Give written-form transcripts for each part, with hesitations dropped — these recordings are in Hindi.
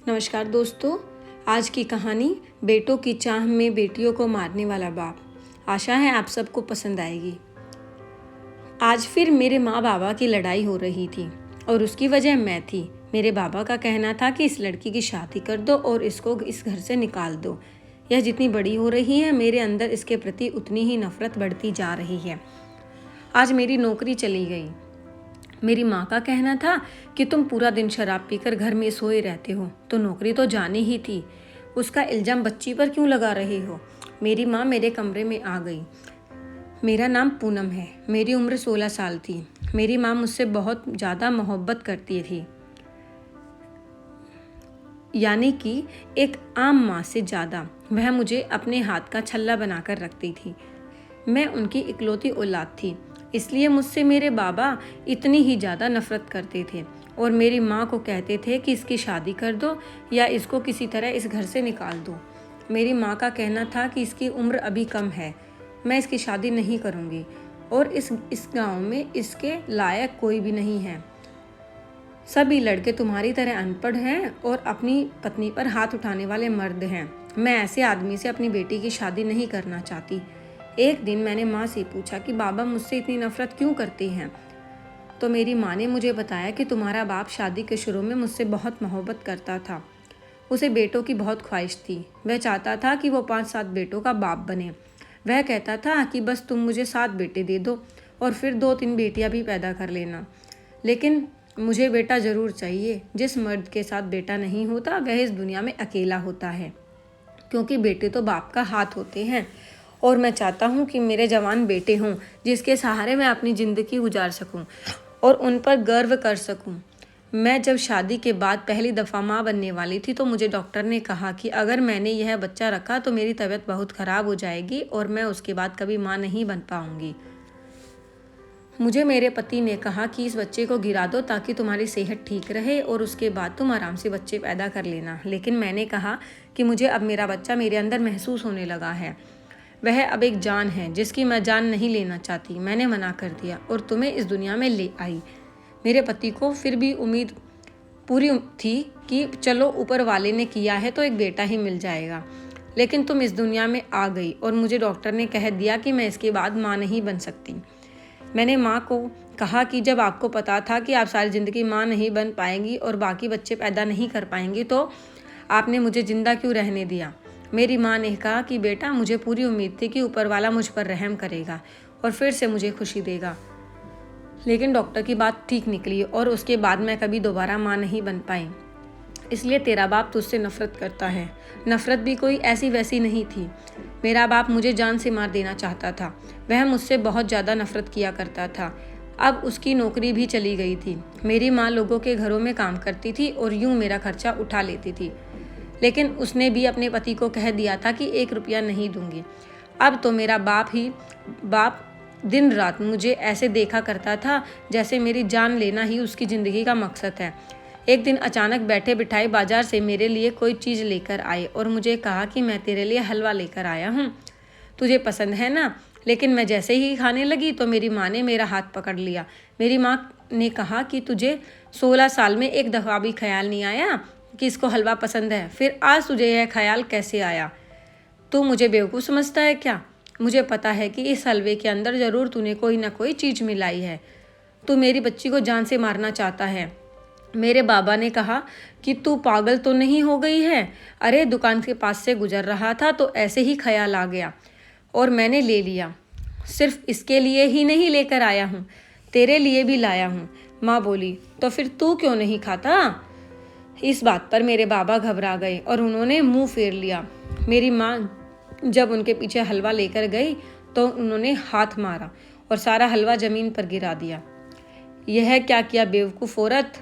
नमस्कार दोस्तों, आज की कहानी बेटों की चाह में बेटियों को मारने वाला बाप। आशा है आप सबको पसंद आएगी। आज फिर मेरे माँ बाबा की लड़ाई हो रही थी और उसकी वजह मैं थी। मेरे बाबा का कहना था कि इस लड़की की शादी कर दो और इसको इस घर से निकाल दो। यह जितनी बड़ी हो रही है, मेरे अंदर इसके प्रति उतनी ही नफरत बढ़ती जा रही है। आज मेरी नौकरी चली गई। मेरी माँ का कहना था कि तुम पूरा दिन शराब पीकर घर में सोए रहते हो, तो नौकरी तो जानी ही थी। उसका इल्जाम बच्ची पर क्यों लगा रहे हो? मेरी माँ मेरे कमरे में आ गई। मेरा नाम पूनम है। मेरी उम्र 16 साल थी। मेरी माँ मुझसे बहुत ज़्यादा मोहब्बत करती थी, यानी कि एक आम माँ से ज़्यादा। वह मुझे अपने हाथ का छल्ला बनाकर रखती थी। मैं उनकी इकलौती औलाद थी, इसलिए मुझसे मेरे बाबा इतनी ही ज़्यादा नफरत करते थे और मेरी माँ को कहते थे कि इसकी शादी कर दो या इसको किसी तरह इस घर से निकाल दो। मेरी माँ का कहना था कि इसकी उम्र अभी कम है, मैं इसकी शादी नहीं करूँगी और इस गांव में इसके लायक कोई भी नहीं है। सभी लड़के तुम्हारी तरह अनपढ़ हैं और अपनी पत्नी पर हाथ उठाने वाले मर्द हैं। मैं ऐसे आदमी से अपनी बेटी की शादी नहीं करना चाहती। एक दिन मैंने माँ से पूछा कि बाबा मुझसे इतनी नफरत क्यों करते हैं, तो मेरी माँ ने मुझे बताया कि तुम्हारा बाप शादी के शुरू में मुझसे बहुत मोहब्बत करता था। उसे बेटों की बहुत ख्वाहिश थी। वह चाहता था कि वो 5-7 बेटों का बाप बने। वह कहता था कि बस तुम मुझे 7 बेटे दे दो और फिर 2-3 बेटियां भी पैदा कर लेना, लेकिन मुझे बेटा ज़रूर चाहिए। जिस मर्द के साथ बेटा नहीं होता वह इस दुनिया में अकेला होता है, क्योंकि बेटे तो बाप का हाथ होते हैं। और मैं चाहता हूँ कि मेरे जवान बेटे हों जिसके सहारे मैं अपनी ज़िंदगी गुजार सकूँ और उन पर गर्व कर सकूँ। मैं जब शादी के बाद पहली दफ़ा माँ बनने वाली थी तो मुझे डॉक्टर ने कहा कि अगर मैंने यह बच्चा रखा तो मेरी तबीयत बहुत ख़राब हो जाएगी और मैं उसके बाद कभी माँ नहीं बन पाऊँगी। मुझे मेरे पति ने कहा कि इस बच्चे को गिरा दो ताकि तुम्हारी सेहत ठीक रहे और उसके बाद तुम आराम से बच्चे पैदा कर लेना। लेकिन मैंने कहा कि मुझे अब मेरा बच्चा मेरे अंदर महसूस होने लगा है। वह अब एक जान है जिसकी मैं जान नहीं लेना चाहती। मैंने मना कर दिया और तुम्हें इस दुनिया में ले आई। मेरे पति को फिर भी उम्मीद पूरी थी कि चलो ऊपर वाले ने किया है तो एक बेटा ही मिल जाएगा, लेकिन तुम इस दुनिया में आ गई और मुझे डॉक्टर ने कह दिया कि मैं इसके बाद माँ नहीं बन सकती। मैंने माँ को कहा कि जब आपको पता था कि आप सारी ज़िंदगी माँ नहीं बन पाएंगी और बाकी बच्चे पैदा नहीं कर पाएंगी, तो आपने मुझे ज़िंदा क्यों रहने दिया? मेरी माँ ने कहा कि बेटा, मुझे पूरी उम्मीद थी कि ऊपर वाला मुझ पर रहम करेगा और फिर से मुझे खुशी देगा, लेकिन डॉक्टर की बात ठीक निकली और उसके बाद मैं कभी दोबारा माँ नहीं बन पाई। इसलिए तेरा बाप तुझसे नफरत करता है। नफरत भी कोई ऐसी वैसी नहीं थी। मेरा बाप मुझे जान से मार देना चाहता था। वह मुझसे बहुत ज़्यादा नफरत किया करता था। अब उसकी नौकरी भी चली गई थी। मेरी माँ लोगों के घरों में काम करती थी और यूं मेरा खर्चा उठा लेती थी, लेकिन उसने भी अपने पति को कह दिया था कि 1 रुपया नहीं दूंगी। अब तो मेरा बाप दिन रात मुझे ऐसे देखा करता था जैसे मेरी जान लेना ही उसकी ज़िंदगी का मकसद है। एक दिन अचानक बैठे बिठाए बाजार से मेरे लिए कोई चीज़ लेकर आए और मुझे कहा कि मैं तेरे लिए हलवा लेकर आया हूँ, तुझे पसंद है ना? लेकिन मैं जैसे ही खाने लगी तो मेरी माँ ने मेरा हाथ पकड़ लिया। मेरी माँ ने कहा कि तुझे 16 साल में एक दफ़ा भी ख्याल नहीं आया कि इसको हलवा पसंद है, फिर आज तुझे यह ख्याल कैसे आया? तू मुझे बेवकूफ़ समझता है क्या? मुझे पता है कि इस हलवे के अंदर ज़रूर तूने कोई ना कोई चीज़ मिलाई है। तू मेरी बच्ची को जान से मारना चाहता है। मेरे बाबा ने कहा कि तू पागल तो नहीं हो गई है? अरे, दुकान के पास से गुजर रहा था तो ऐसे ही ख्याल आ गया और मैंने ले लिया। सिर्फ इसके लिए ही नहीं लेकर आया हूँ, तेरे लिए भी लाया हूँ। माँ बोली, तो फिर तू क्यों नहीं खाता? इस बात पर मेरे बाबा घबरा गए और उन्होंने मुंह फेर लिया। मेरी माँ जब उनके पीछे हलवा लेकर गई तो उन्होंने हाथ मारा और सारा हलवा ज़मीन पर गिरा दिया। यह क्या किया बेवकूफ़ औरत?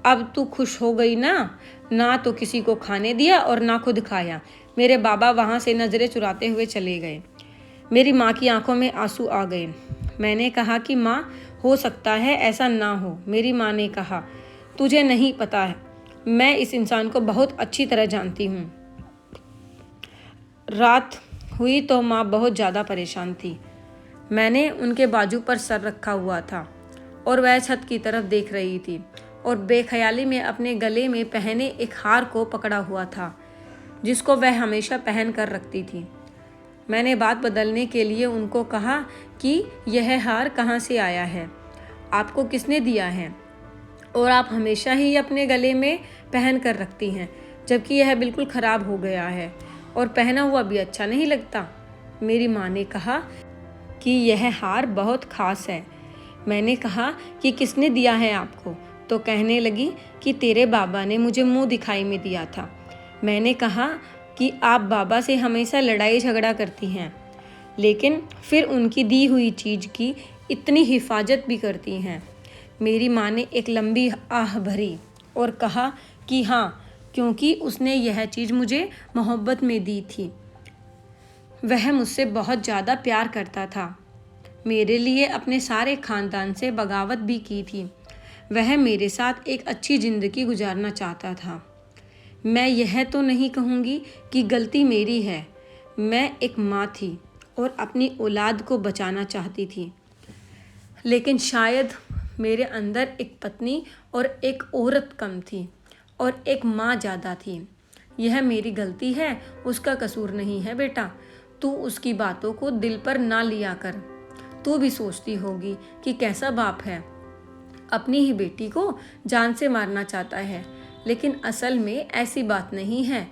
अब तू खुश हो गई ना? ना तो किसी को खाने दिया और ना खुद खाया। मेरे बाबा वहाँ से नज़रें चुराते हुए चले गए। मेरी माँ की आंखों में आंसू आ गए। मैंने कहा कि माँ, हो सकता है ऐसा ना हो। मेरी माँ ने कहा, तुझे नहीं पता है, मैं इस इंसान को बहुत अच्छी तरह जानती हूँ। रात हुई तो माँ बहुत ज़्यादा परेशान थी। मैंने उनके बाजू पर सर रखा हुआ था और वह छत की तरफ देख रही थी और बेख्याली में अपने गले में पहने एक हार को पकड़ा हुआ था, जिसको वह हमेशा पहन कर रखती थी। मैंने बात बदलने के लिए उनको कहा कि यह हार कहाँ से आया है, आपको किसने दिया है, और आप हमेशा ही अपने गले में पहन कर रखती हैं, जबकि यह बिल्कुल ख़राब हो गया है और पहना हुआ भी अच्छा नहीं लगता। मेरी माँ ने कहा कि यह हार बहुत ख़ास है। मैंने कहा कि किसने दिया है आपको, तो कहने लगी कि तेरे बाबा ने मुझे मुंह दिखाई में दिया था। मैंने कहा कि आप बाबा से हमेशा लड़ाई झगड़ा करती हैं, लेकिन फिर उनकी दी हुई चीज़ की इतनी हिफाजत भी करती हैं। मेरी माँ ने एक लंबी आह भरी और कहा कि हाँ, क्योंकि उसने यह चीज़ मुझे मोहब्बत में दी थी। वह मुझसे बहुत ज़्यादा प्यार करता था, मेरे लिए अपने सारे ख़ानदान से बगावत भी की थी। वह मेरे साथ एक अच्छी ज़िंदगी गुजारना चाहता था। मैं यह तो नहीं कहूँगी कि गलती मेरी है। मैं एक माँ थी और अपनी औलाद को बचाना चाहती थी, लेकिन शायद मेरे अंदर एक पत्नी और एक औरत कम थी और एक माँ ज़्यादा थी। यह मेरी गलती है, उसका कसूर नहीं है बेटा। तू उसकी बातों को दिल पर ना लिया कर। तू भी सोचती होगी कि कैसा बाप है, अपनी ही बेटी को जान से मारना चाहता है, लेकिन असल में ऐसी बात नहीं है।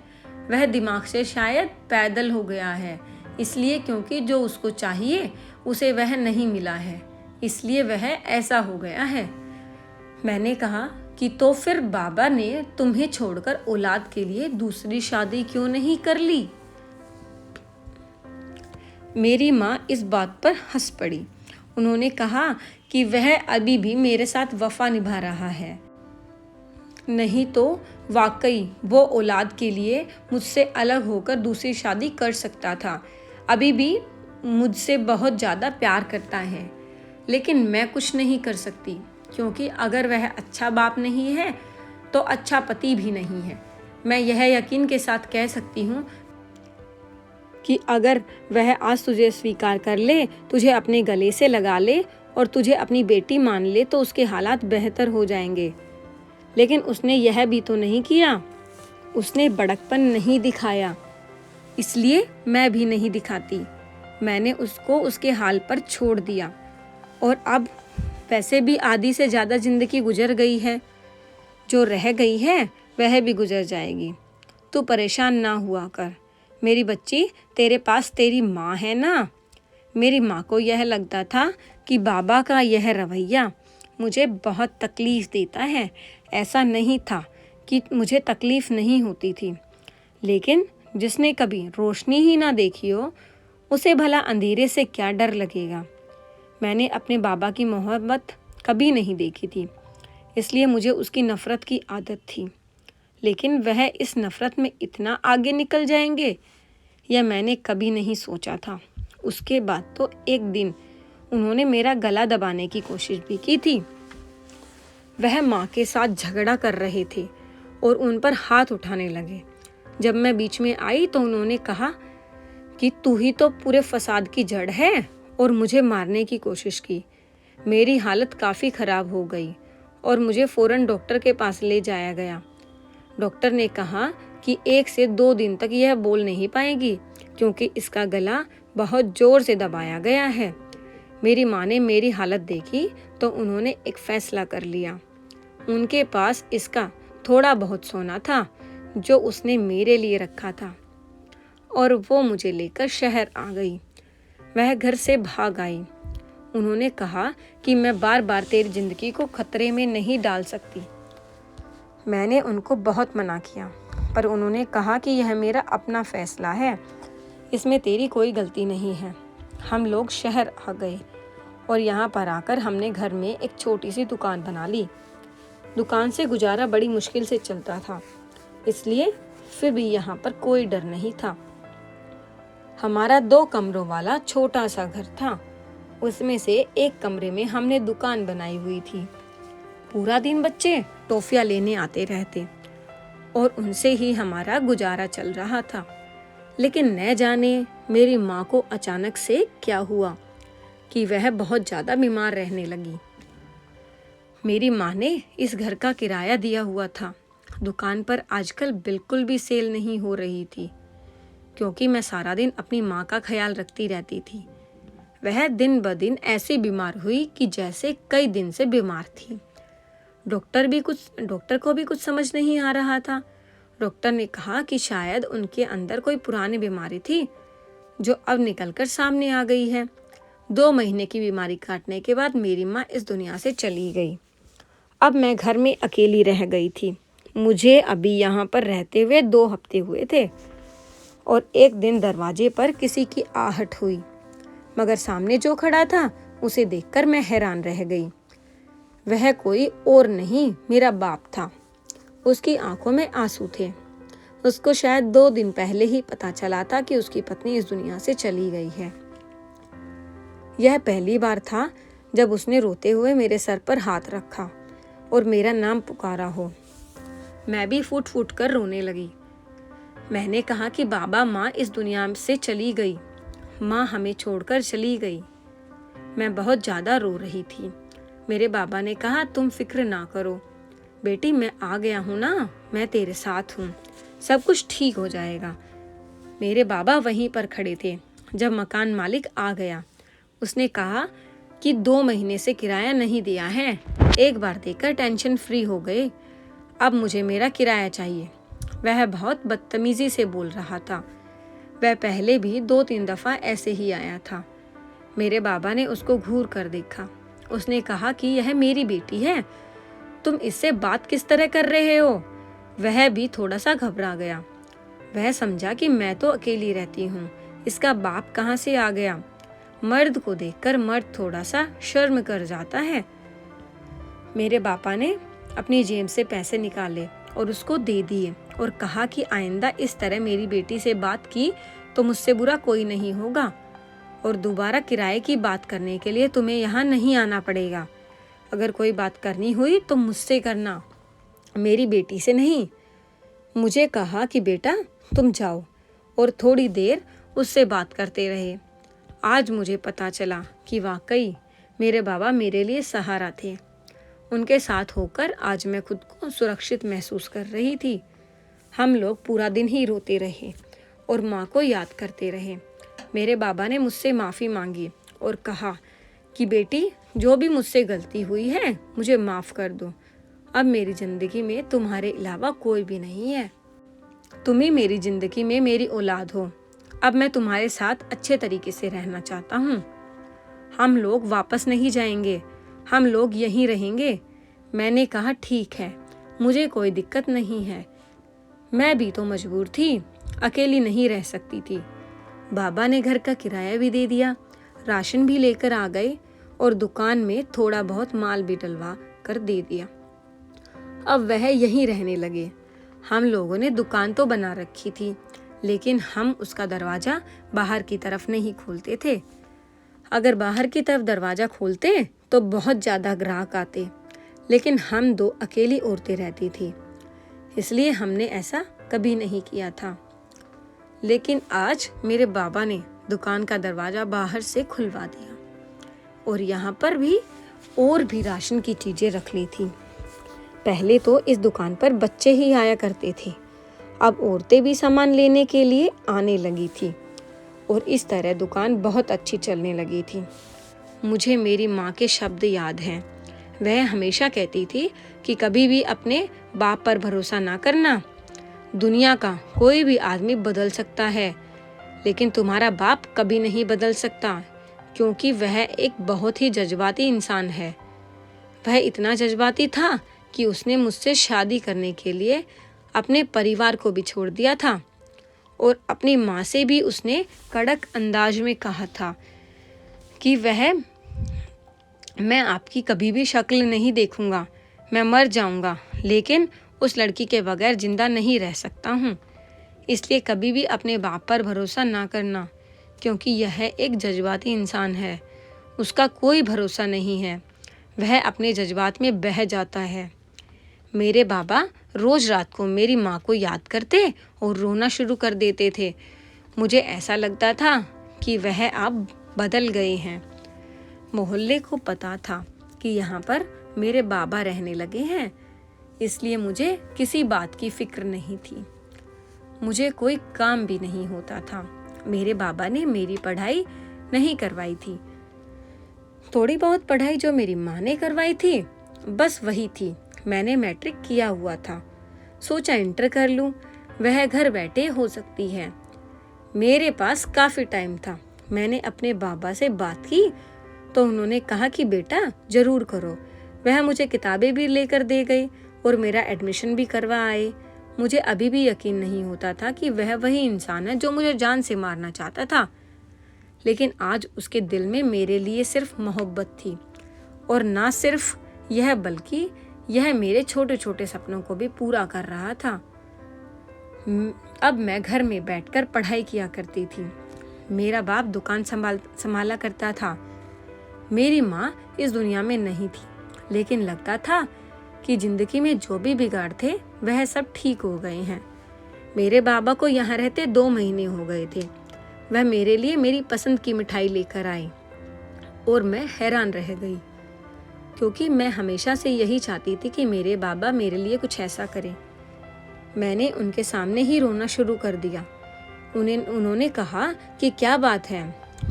वह दिमाग से शायद पैदल हो गया है, इसलिए क्योंकि जो उसको चाहिए उसे वह नहीं मिला है, इसलिए वह ऐसा हो गया है। मैंने कहा कि तो फिर बाबा ने तुम्हें छोड़कर औलाद के लिए दूसरी शादी क्यों नहीं कर ली? मेरी माँ इस बात पर हंस पड़ी। उन्होंने कहा कि वह अभी भी मेरे साथ वफा निभा रहा है, नहीं तो वाकई वो औलाद के लिए मुझसे अलग होकर दूसरी शादी कर सकता था। अभी भी मुझसे बहुत ज़्यादा प्यार करता है, लेकिन मैं कुछ नहीं कर सकती, क्योंकि अगर वह अच्छा बाप नहीं है तो अच्छा पति भी नहीं है। मैं यह यकीन के साथ कह सकती हूँ कि अगर वह आज तुझे स्वीकार कर ले, तुझे अपने गले से लगा ले और तुझे अपनी बेटी मान ले, तो उसके हालात बेहतर हो जाएंगे। लेकिन उसने यह भी तो नहीं किया, उसने बड़कपन नहीं दिखाया, इसलिए मैं भी नहीं दिखाती। मैंने उसको उसके हाल पर छोड़ दिया और अब वैसे भी आधी से ज़्यादा ज़िंदगी गुजर गई है, जो रह गई है वह भी गुजर जाएगी। तू परेशान ना हुआ कर मेरी बच्ची, तेरे पास तेरी माँ है ना। मेरी माँ को यह लगता था कि बाबा का यह रवैया मुझे बहुत तकलीफ़ देता है। ऐसा नहीं था कि मुझे तकलीफ़ नहीं होती थी, लेकिन जिसने कभी रोशनी ही ना देखी हो, उसे भला अंधेरे से क्या डर लगेगा। मैंने अपने बाबा की मोहब्बत कभी नहीं देखी थी, इसलिए मुझे उसकी नफ़रत की आदत थी, लेकिन वह इस नफ़रत में इतना आगे निकल जाएंगे, यह मैंने कभी नहीं सोचा था। उसके बाद तो एक दिन उन्होंने मेरा गला दबाने की कोशिश भी की थी। वह माँ के साथ झगड़ा कर रहे थे और उन पर हाथ उठाने लगे। जब मैं बीच में आई तो उन्होंने कहा कि तू ही तो पूरे फसाद की जड़ है, और मुझे मारने की कोशिश की। मेरी हालत काफ़ी ख़राब हो गई और मुझे फ़ौरन डॉक्टर के पास ले जाया गया। डॉक्टर ने कहा कि 1 से 2 दिन तक यह बोल नहीं पाएगी, क्योंकि इसका गला बहुत ज़ोर से दबाया गया है। मेरी माँ ने मेरी हालत देखी तो उन्होंने एक फ़ैसला कर लिया। उनके पास इसका थोड़ा बहुत सोना था जो उसने मेरे लिए रखा था, और वो मुझे लेकर शहर आ गई। वह घर से भाग आई। उन्होंने कहा कि मैं बार बार तेरी ज़िंदगी को खतरे में नहीं डाल सकती। मैंने उनको बहुत मना किया, पर उन्होंने कहा कि यह मेरा अपना फ़ैसला है, इसमें तेरी कोई गलती नहीं है। हम लोग शहर आ गए और यहाँ पर आकर हमने घर में एक छोटी सी दुकान बना ली। दुकान से गुजारा बड़ी मुश्किल से चलता था, इसलिए फिर भी यहाँ पर कोई डर नहीं था। हमारा 2 कमरों वाला छोटा सा घर था। उसमें से एक कमरे में हमने दुकान बनाई हुई थी। पूरा दिन बच्चे टॉफियाँ लेने आते रहते और उनसे ही हमारा गुजारा चल रहा था। लेकिन न जाने मेरी माँ को अचानक से क्या हुआ कि वह बहुत ज़्यादा बीमार रहने लगी। मेरी माँ ने इस घर का किराया दिया हुआ था। दुकान पर आजकल बिल्कुल भी सेल नहीं हो रही थी, क्योंकि मैं सारा दिन अपनी माँ का ख्याल रखती रहती थी। वह दिन ब दिन ऐसी बीमार हुई कि जैसे कई दिन से बीमार थी। डॉक्टर को भी कुछ समझ नहीं आ रहा था। डॉक्टर ने कहा कि शायद उनके अंदर कोई पुरानी बीमारी थी जो अब निकलकर सामने आ गई है। 2 महीने की बीमारी काटने के बाद मेरी माँ इस दुनिया से चली गई। अब मैं घर में अकेली रह गई थी। मुझे अभी यहाँ पर रहते हुए 2 हफ्ते हुए थे और एक दिन दरवाजे पर किसी की आहट हुई, मगर सामने जो खड़ा था उसे देखकर मैं हैरान रह गई। वह कोई और नहीं, मेरा बाप था। उसकी आंखों में आंसू थे। उसको शायद 2 दिन पहले ही पता चला था कि उसकी पत्नी इस दुनिया से चली गई है। यह पहली बार था जब उसने रोते हुए मेरे सर पर हाथ रखा और मेरा नाम पुकारा हो। मैं भी फूट फूट कर रोने लगी। मैंने कहा कि बाबा, माँ इस दुनिया से चली गई, माँ हमें छोड़कर चली गई। मैं बहुत ज़्यादा रो रही थी। मेरे बाबा ने कहा, तुम फिक्र ना करो बेटी, मैं आ गया हूँ ना, मैं तेरे साथ हूँ, सब कुछ ठीक हो जाएगा। मेरे बाबा वहीं पर खड़े थे जब मकान मालिक आ गया। उसने कहा कि 2 महीने से किराया नहीं दिया है, एक बार देकर टेंशन फ्री हो गए, अब मुझे मेरा किराया चाहिए। वह बहुत बदतमीजी से बोल रहा था। वह पहले भी 2-3 दफ़ा ऐसे ही आया था। मेरे बाबा ने उसको घूर कर देखा। उसने कहा कि यह मेरी बेटी है, तुम इससे बात किस तरह कर रहे हो? वह भी थोड़ा सा घबरा गया। वह समझा कि मैं तो अकेली रहती हूँ, इसका बाप कहाँ से आ गया। मर्द को देखकर मर्द थोड़ा सा शर्म कर जाता है। मेरे पापा ने अपनी जेब से पैसे निकाले और उसको दे दिए और कहा कि आइंदा इस तरह मेरी बेटी से बात की तो मुझसे बुरा कोई नहीं होगा और दोबारा किराए की बात करने के लिए तुम्हें यहाँ नहीं आना पड़ेगा। अगर कोई बात करनी हुई तो मुझसे करना, मेरी बेटी से नहीं। मुझे कहा कि बेटा तुम जाओ, और थोड़ी देर उससे बात करते रहे। आज मुझे पता चला कि वाकई मेरे बाबा मेरे लिए सहारा थे। उनके साथ होकर आज मैं खुद को सुरक्षित महसूस कर रही थी। हम लोग पूरा दिन ही रोते रहे और माँ को याद करते रहे। मेरे बाबा ने मुझसे माफ़ी मांगी और कहा कि बेटी, जो भी मुझसे गलती हुई है मुझे माफ़ कर दो। अब मेरी ज़िंदगी में तुम्हारे अलावा कोई भी नहीं है। तुम ही मेरी ज़िंदगी में मेरी औलाद हो। अब मैं तुम्हारे साथ अच्छे तरीके से रहना चाहता हूँ। हम लोग वापस नहीं जाएंगे, हम लोग यहीं रहेंगे। मैंने कहा ठीक है, मुझे कोई दिक्कत नहीं है। मैं भी तो मजबूर थी, अकेली नहीं रह सकती थी। बाबा ने घर का किराया भी दे दिया, राशन भी लेकर आ गए और दुकान में थोड़ा बहुत माल भी डलवा कर दे दिया। अब वह यहीं रहने लगे। हम लोगों ने दुकान तो बना रखी थी, लेकिन हम उसका दरवाज़ा बाहर की तरफ नहीं खोलते थे। अगर बाहर की तरफ दरवाज़ा खोलते तो बहुत ज़्यादा ग्राहक आते, लेकिन हम 2 अकेली औरतें रहती थी, इसलिए हमने ऐसा कभी नहीं किया था। लेकिन आज मेरे बाबा ने दुकान का दरवाज़ा बाहर से खुलवा दिया और यहाँ पर भी और भी राशन की चीज़ें रख ली थी। पहले तो इस दुकान पर बच्चे ही आया करते थे, अब औरतें भी सामान लेने के लिए आने लगी थी और इस तरह दुकान बहुत अच्छी चलने लगी थी। मुझे मेरी माँ के शब्द याद हैं। वह हमेशा कहती थी कि कभी भी अपने बाप पर भरोसा ना करना। दुनिया का कोई भी आदमी बदल सकता है, लेकिन तुम्हारा बाप कभी नहीं बदल सकता, क्योंकि वह एक बहुत ही जज्बाती इंसान है। वह इतना जज्बाती था कि उसने मुझसे शादी करने के लिए अपने परिवार को भी छोड़ दिया था और अपनी माँ से भी उसने कड़क अंदाज में कहा था कि मैं आपकी कभी भी शक्ल नहीं देखूंगा, मैं मर जाऊंगा, लेकिन उस लड़की के बगैर जिंदा नहीं रह सकता हूँ। इसलिए कभी भी अपने बाप पर भरोसा ना करना, क्योंकि यह एक जज्बाती इंसान है, उसका कोई भरोसा नहीं है, वह अपने जज्बात में बह जाता है। मेरे बाबा रोज़ रात को मेरी माँ को याद करते और रोना शुरू कर देते थे। मुझे ऐसा लगता था कि वह अब बदल गए हैं। मोहल्ले को पता था कि यहाँ पर मेरे बाबा रहने लगे हैं, इसलिए मुझे किसी बात की फिक्र नहीं थी। मुझे कोई काम भी नहीं होता था। मेरे बाबा ने मेरी पढ़ाई नहीं करवाई थी। थोड़ी बहुत पढ़ाई जो मेरी माँ ने करवाई थी, बस वही थी। मैंने मैट्रिक किया हुआ था, सोचा इंटर कर लूं, वह घर बैठे हो सकती है। मेरे पास काफ़ी टाइम था। मैंने अपने बाबा से बात की तो उन्होंने कहा कि बेटा ज़रूर करो। वह मुझे किताबें भी लेकर दे गई और मेरा एडमिशन भी करवा आए। मुझे अभी भी यकीन नहीं होता था कि वह वही इंसान है जो मुझे जान से मारना चाहता था, लेकिन आज उसके दिल में मेरे लिए सिर्फ मोहब्बत थी। और ना सिर्फ यह, बल्कि यह मेरे छोटे छोटे सपनों को भी पूरा कर रहा था। अब मैं घर में बैठकर पढ़ाई किया करती थी। मेरा बाप दुकान संभाला करता था। मेरी माँ इस दुनिया में नहीं थी, लेकिन लगता था कि जिंदगी में जो भी बिगाड़ थे वह सब ठीक हो गए हैं। मेरे बाबा को यहाँ रहते 2 महीने हो गए थे। वह मेरे लिए मेरी पसंद की मिठाई लेकर आए और मैं हैरान रह गई, क्योंकि मैं हमेशा से यही चाहती थी कि मेरे बाबा मेरे लिए कुछ ऐसा करें। मैंने उनके सामने ही रोना शुरू कर दिया। उन्होंने कहा कि क्या बात है,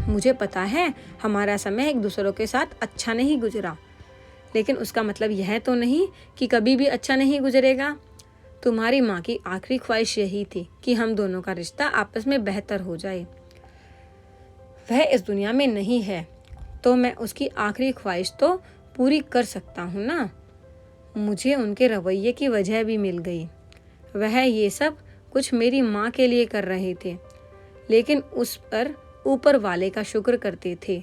मुझे पता है हमारा समय एक दूसरों के साथ अच्छा नहीं गुजरा, लेकिन उसका मतलब यह तो नहीं कि कभी भी अच्छा नहीं गुजरेगा। तुम्हारी माँ की आखिरी ख्वाहिश यही थी कि हम दोनों का रिश्ता आपस में बेहतर हो जाए। वह इस दुनिया में नहीं है, तो मैं उसकी आखिरी ख्वाहिश तो पूरी कर सकता हूँ ना। मुझे उनके रवैये की वजह भी मिल गई। वह ये सब कुछ मेरी माँ के लिए कर रहे थे, लेकिन उस पर ऊपर वाले का शुक्र करते थे।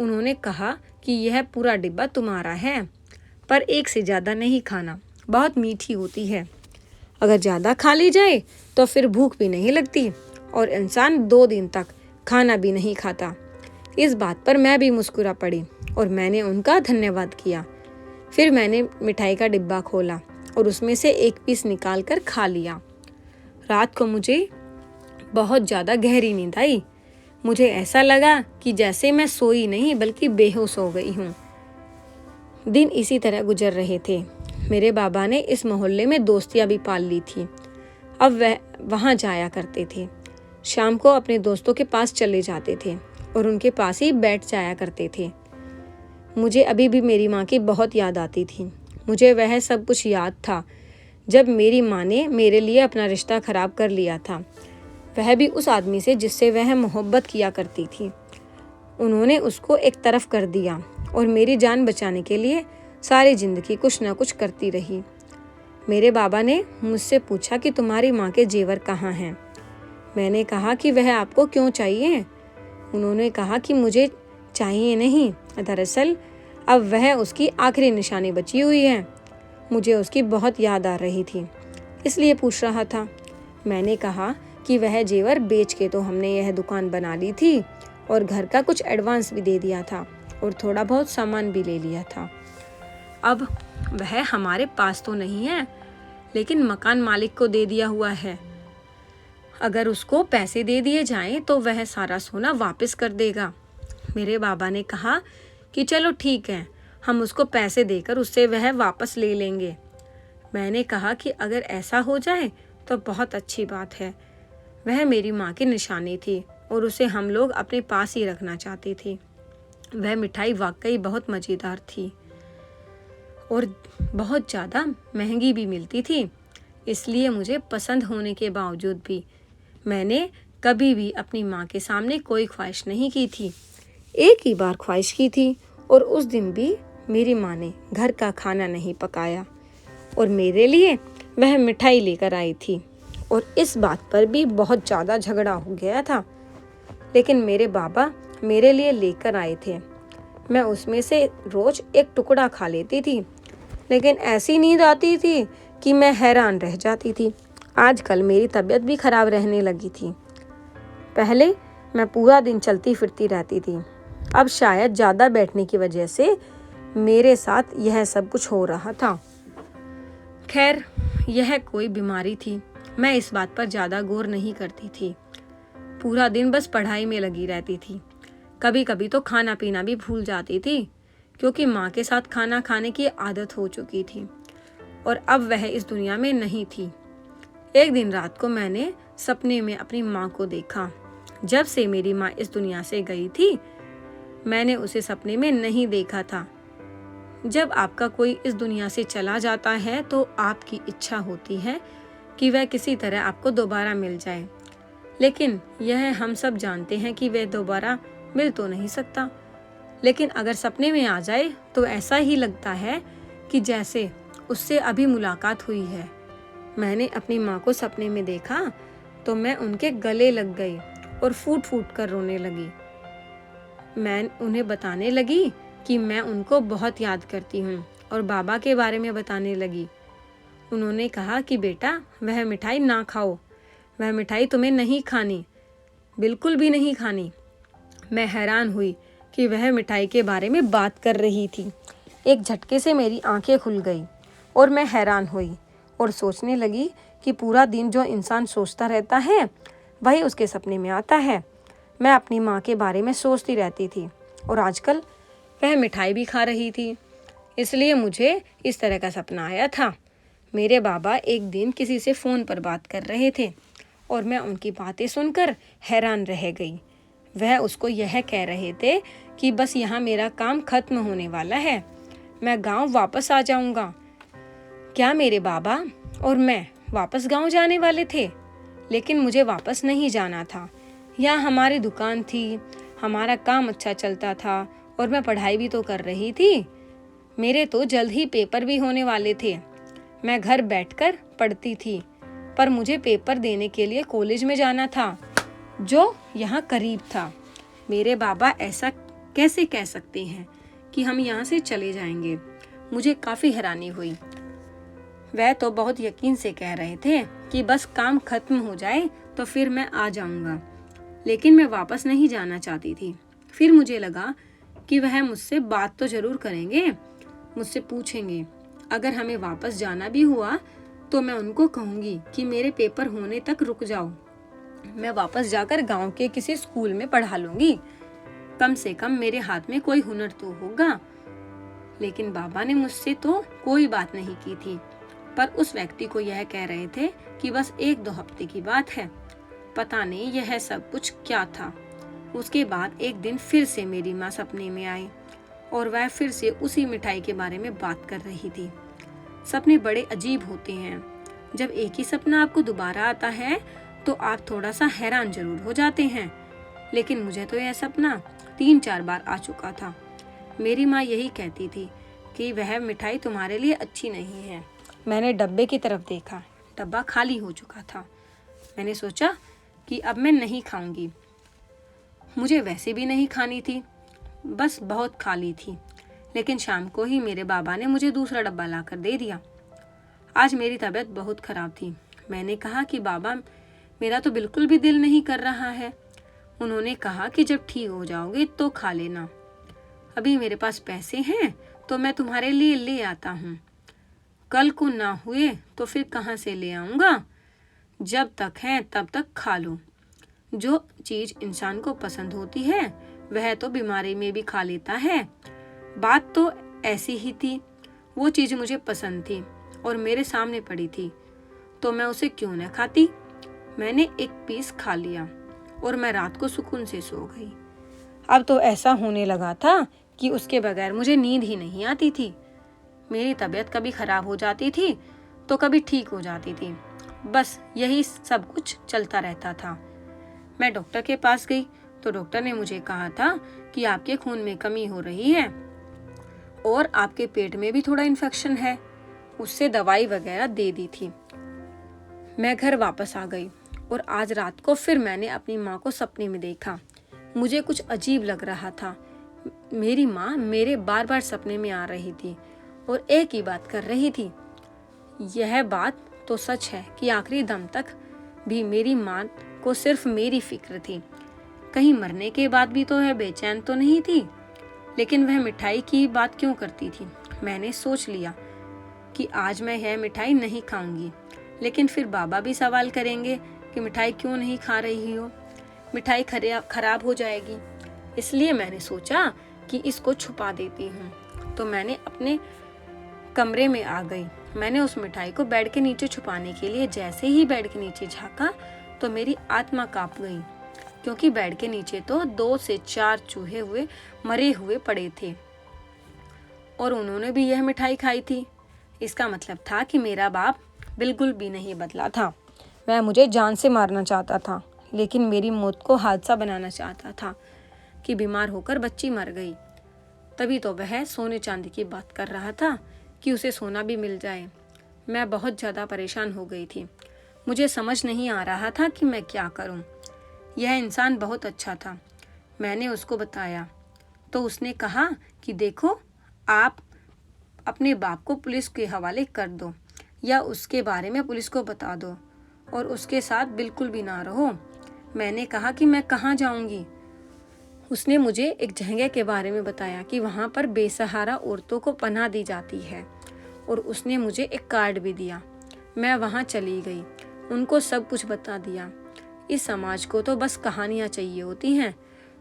उन्होंने कहा कि यह पूरा डिब्बा तुम्हारा है, पर एक से ज़्यादा नहीं खाना, बहुत मीठी होती है। अगर ज़्यादा खा ली जाए तो फिर भूख भी नहीं लगती और इंसान 2 दिन तक खाना भी नहीं खाता। इस बात पर मैं भी मुस्कुरा पड़ी और मैंने उनका धन्यवाद किया। फिर मैंने मिठाई का डिब्बा खोला और उसमें से एक पीस निकाल कर खा लिया। रात को मुझे बहुत ज़्यादा गहरी नींद आई। मुझे ऐसा लगा कि जैसे मैं सोई नहीं बल्कि बेहोश हो गई हूँ। दिन इसी तरह गुजर रहे थे। मेरे बाबा ने इस मोहल्ले में दोस्तियाँ भी पाल ली थी। अब वह वहाँ जाया करते थे। शाम को अपने दोस्तों के पास चले जाते थे और उनके पास ही बैठ जाया करते थे। मुझे अभी भी मेरी माँ की बहुत याद आती थी। मुझे वह सब कुछ याद था जब मेरी माँ ने मेरे लिए अपना रिश्ता खराब कर लिया था, वह भी उस आदमी से जिससे वह मोहब्बत किया करती थी। उन्होंने उसको एक तरफ कर दिया और मेरी जान बचाने के लिए सारी जिंदगी कुछ ना कुछ करती रही। मेरे बाबा ने मुझसे पूछा कि तुम्हारी माँ के जेवर कहाँ हैं। मैंने कहा कि वह आपको क्यों चाहिए। उन्होंने कहा कि मुझे चाहिए नहीं, दरअसल अब वह उसकी आखिरी निशानी बची हुई है। मुझे उसकी बहुत याद आ रही थी, इसलिए पूछ रहा था। मैंने कहा कि वह जेवर बेच के तो हमने यह दुकान बना ली थी और घर का कुछ एडवांस भी दे दिया था और थोड़ा बहुत सामान भी ले लिया था। अब वह हमारे पास तो नहीं है, लेकिन मकान मालिक को दे दिया हुआ है। अगर उसको पैसे दे दिए जाएं तो वह सारा सोना वापस कर देगा। मेरे बाबा ने कहा कि चलो ठीक है, हम उसको पैसे देकर उससे वह वापस ले लेंगे। मैंने कहा कि अगर ऐसा हो जाए तो बहुत अच्छी बात है। वह मेरी माँ की निशानी थी और उसे हम लोग अपने पास ही रखना चाहते थे। वह मिठाई वाकई बहुत मज़ेदार थी और बहुत ज़्यादा महंगी भी मिलती थी, इसलिए मुझे पसंद होने के बावजूद भी मैंने कभी भी अपनी माँ के सामने कोई ख्वाहिश नहीं की थी। एक ही बार ख्वाहिश की थी और उस दिन भी मेरी माँ ने घर का खाना नहीं पकाया और मेरे लिए वह मिठाई लेकर आई थी और इस बात पर भी बहुत ज़्यादा झगड़ा हो गया था, लेकिन मेरे बाबा मेरे लिए लेकर आए थे। मैं उसमें से रोज़ एक टुकड़ा खा लेती थी, लेकिन ऐसी नींद आती थी कि मैं हैरान रह जाती थी। आजकल मेरी तबीयत भी खराब रहने लगी थी। पहले मैं पूरा दिन चलती फिरती रहती थी, अब शायद ज़्यादा बैठने की वजह से मेरे साथ यह सब कुछ हो रहा था। खैर, यह कोई बीमारी थी, मैं इस बात पर ज़्यादा गौर नहीं करती थी। पूरा दिन बस पढ़ाई में लगी रहती थी। कभी कभी तो खाना पीना भी भूल जाती थी, क्योंकि माँ के साथ खाना खाने की आदत हो चुकी थी और अब वह इस दुनिया में नहीं थी। एक दिन रात को मैंने सपने में अपनी माँ को देखा। जब से मेरी माँ इस दुनिया से गई थी, मैंने उसे सपने में नहीं देखा था। जब आपका कोई इस दुनिया से चला जाता है तो आपकी इच्छा होती है कि वह किसी तरह आपको दोबारा मिल जाए, लेकिन यह हम सब जानते हैं कि वह दोबारा मिल तो नहीं सकता। लेकिन अगर सपने में आ जाए तो ऐसा ही लगता है कि जैसे उससे अभी मुलाकात हुई है। मैंने अपनी माँ को सपने में देखा तो मैं उनके गले लग गई और फूट फूट कर रोने लगी। मैं उन्हें बताने लगी कि मैं उनको बहुत याद करती हूँ और बाबा के बारे में बताने लगी। उन्होंने कहा कि बेटा, वह मिठाई ना खाओ, वह मिठाई तुम्हें नहीं खानी, बिल्कुल भी नहीं खानी। मैं हैरान हुई कि वह मिठाई के बारे में बात कर रही थी। एक झटके से मेरी आंखें खुल गई और मैं हैरान हुई और सोचने लगी कि पूरा दिन जो इंसान सोचता रहता है वही उसके सपने में आता है। मैं अपनी माँ के बारे में सोचती रहती थी और आजकल वह मिठाई भी खा रही थी, इसलिए मुझे इस तरह का सपना आया था। मेरे बाबा एक दिन किसी से फ़ोन पर बात कर रहे थे और मैं उनकी बातें सुनकर हैरान रह गई। वह उसको यह कह रहे थे कि बस यहाँ मेरा काम खत्म होने वाला है, मैं गांव वापस आ जाऊंगा। क्या मेरे बाबा और मैं वापस गांव जाने वाले थे? लेकिन मुझे वापस नहीं जाना था। यहाँ हमारी दुकान थी, हमारा काम अच्छा चलता था और मैं पढ़ाई भी तो कर रही थी। मेरे तो जल्द ही पेपर भी होने वाले थे। मैं घर बैठकर पढ़ती थी, पर मुझे पेपर देने के लिए कॉलेज में जाना था जो यहाँ करीब था। मेरे बाबा ऐसा कैसे कह सकते हैं कि हम यहाँ से चले जाएंगे? मुझे काफ़ी हैरानी हुई। वह तो बहुत यकीन से कह रहे थे कि बस काम खत्म हो जाए तो फिर मैं आ जाऊंगा, लेकिन मैं वापस नहीं जाना चाहती थी। फिर मुझे लगा कि वह मुझसे बात तो जरूर करेंगे, मुझसे पूछेंगे। अगर हमें वापस जाना भी हुआ तो मैं उनको कहूँगी कि मेरे पेपर होने तक रुक जाओ, मैं वापस जाकर गांव के किसी स्कूल में पढ़ा लूंगी, कम से कम मेरे हाथ में कोई हुनर तो होगा। लेकिन बाबा ने मुझसे तो कोई बात नहीं की थी, पर उस व्यक्ति को यह कह रहे थे कि बस 1-2 हफ्ते की बात है। पता नहीं यह सब कुछ क्या था। उसके बाद एक दिन फिर से मेरी माँ सपने में आई और वह फिर से उसी मिठाई के बारे में बात कर रही थी। सपने बड़े अजीब होते हैं। जब एक ही सपना आपको दोबारा आता है तो आप थोड़ा सा हैरान जरूर हो जाते हैं, लेकिन मुझे तो यह सपना 3-4 बार आ चुका था। मेरी माँ यही कहती थी कि वह मिठाई तुम्हारे लिए अच्छी नहीं है। मैंने डब्बे की तरफ देखा, डब्बा खाली हो चुका था। मैंने सोचा कि अब मैं नहीं खाऊंगी, मुझे वैसे भी नहीं खानी थी, बस बहुत खाली थी। लेकिन शाम को ही मेरे बाबा ने मुझे दूसरा डब्बा लाकर दे दिया। आज मेरी तबीयत बहुत खराब थी। मैंने कहा कि बाबा, मेरा तो बिल्कुल भी दिल नहीं कर रहा है। उन्होंने कहा कि जब ठीक हो जाओगे तो खा लेना, अभी मेरे पास पैसे हैं तो मैं तुम्हारे लिए ले आता हूँ, कल को ना हुए तो फिर कहाँ से ले आऊँगा। जब तक है तब तक खा लो। जो चीज़ इंसान को पसंद होती है वह तो बीमारी में भी खा लेता है। बात तो ऐसी ही थी। वो चीज़ मुझे पसंद थी और मेरे सामने पड़ी थी, तो मैं उसे क्यों न खाती। मैंने एक पीस खा लिया और मैं रात को सुकून से सो गई। अब तो ऐसा होने लगा था कि उसके बगैर मुझे नींद ही नहीं आती थी। मेरी तबीयत कभी खराब हो जाती थी तो कभी ठीक हो जाती थी, बस यही सब कुछ चलता रहता था। मैं डॉक्टर के पास गई तो डॉक्टर ने मुझे कहा था कि आपके खून में कमी हो रही है और आपके पेट में भी थोड़ा इन्फेक्शन है। उससे दवाई वगैरह दे दी थी। मैं घर वापस आ गई और आज रात को फिर मैंने अपनी माँ को सपने में देखा। मुझे कुछ अजीब लग रहा था। मेरी माँ मेरे बार बार सपने में आ रही थी और एक ही बात कर रही थी। यह बात तो सच है कि आखिरी दम तक भी मेरी माँ को सिर्फ मेरी फिक्र थी। कहीं मरने के बाद भी तो वह बेचैन तो नहीं थी, लेकिन वह मिठाई की बात क्यों करती थी। मैंने सोच लिया कि आज मैं यह मिठाई नहीं खाऊंगी, लेकिन फिर बाबा भी सवाल करेंगे कि मिठाई क्यों नहीं खा रही हो, मिठाई खराब हो जाएगी। इसलिए मैंने सोचा कि इसको छुपा देती हूँ तो मैंने अपने कमरे में आ गई। मैंने उस मिठाई को बेड के नीचे छुपाने के लिए जैसे ही बेड के नीचे झांका तो मेरी आत्मा कांप गई, क्योंकि बेड के नीचे तो 2 से 4 चूहे मरे हुए पड़े थे और उन्होंने भी यह मिठाई खाई थी। इसका मतलब था कि मेरा बाप बिल्कुल भी नहीं बदला था। वह मुझे जान से मारना चाहता था, लेकिन मेरी मौत को हादसा बनाना चाहता था कि बीमार होकर बच्ची मर गई। तभी तो वह सोने चांदी की बात कर रहा था कि उसे सोना भी मिल जाए। मैं बहुत ज़्यादा परेशान हो गई थी। मुझे समझ नहीं आ रहा था कि मैं क्या करूं। यह इंसान बहुत अच्छा था। मैंने उसको बताया तो उसने कहा कि देखो, आप अपने बाप को पुलिस के हवाले कर दो या उसके बारे में पुलिस को बता दो और उसके साथ बिल्कुल भी ना रहो। मैंने कहा कि मैं कहाँ जाऊंगी। उसने मुझे एक जगह के बारे में बताया कि वहाँ पर बेसहारा औरतों को पनाह दी जाती है और उसने मुझे एक कार्ड भी दिया। मैं वहाँ चली गई, उनको सब कुछ बता दिया। इस समाज को तो बस कहानियाँ चाहिए होती हैं,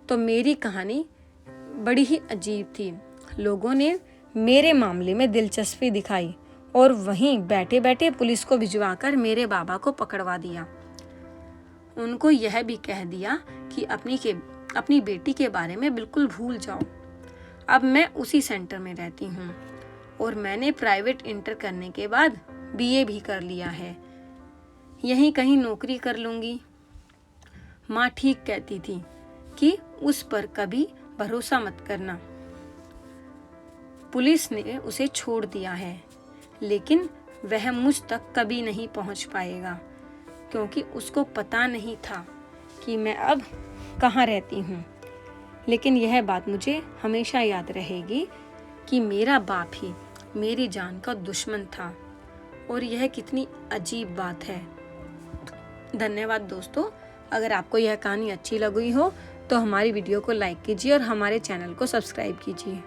तो मेरी कहानी बड़ी ही अजीब थी। लोगों ने मेरे मामले में दिलचस्पी दिखाई और वहीं बैठे बैठे पुलिस को भिजवाकर मेरे बाबा को पकड़वा दिया। उनको यह भी कह दिया कि अपनी बेटी के बारे में बिल्कुल भूल जाओ। अब मैं उसी सेंटर में रहती हूँ और मैंने प्राइवेट इंटर करने के बाद बीए भी कर लिया है। यहीं कहीं नौकरी कर लूँगी। माँ ठीक कहती थी कि उस पर कभी भरोसा मत करना। पुलिस ने उसे छोड़ दिया है, लेकिन वह मुझ तक कभी नहीं पहुँच पाएगा, क्योंकि उसको पता नहीं था कि मैं अब कहाँ रहती हूँ। लेकिन यह बात मुझे हमेशा याद रहेगी कि मेरा बाप ही मेरी जान का दुश्मन था, और यह कितनी अजीब बात है। धन्यवाद दोस्तों। अगर आपको यह कहानी अच्छी लगी हो तो हमारी वीडियो को लाइक कीजिए और हमारे चैनल को सब्सक्राइब कीजिए।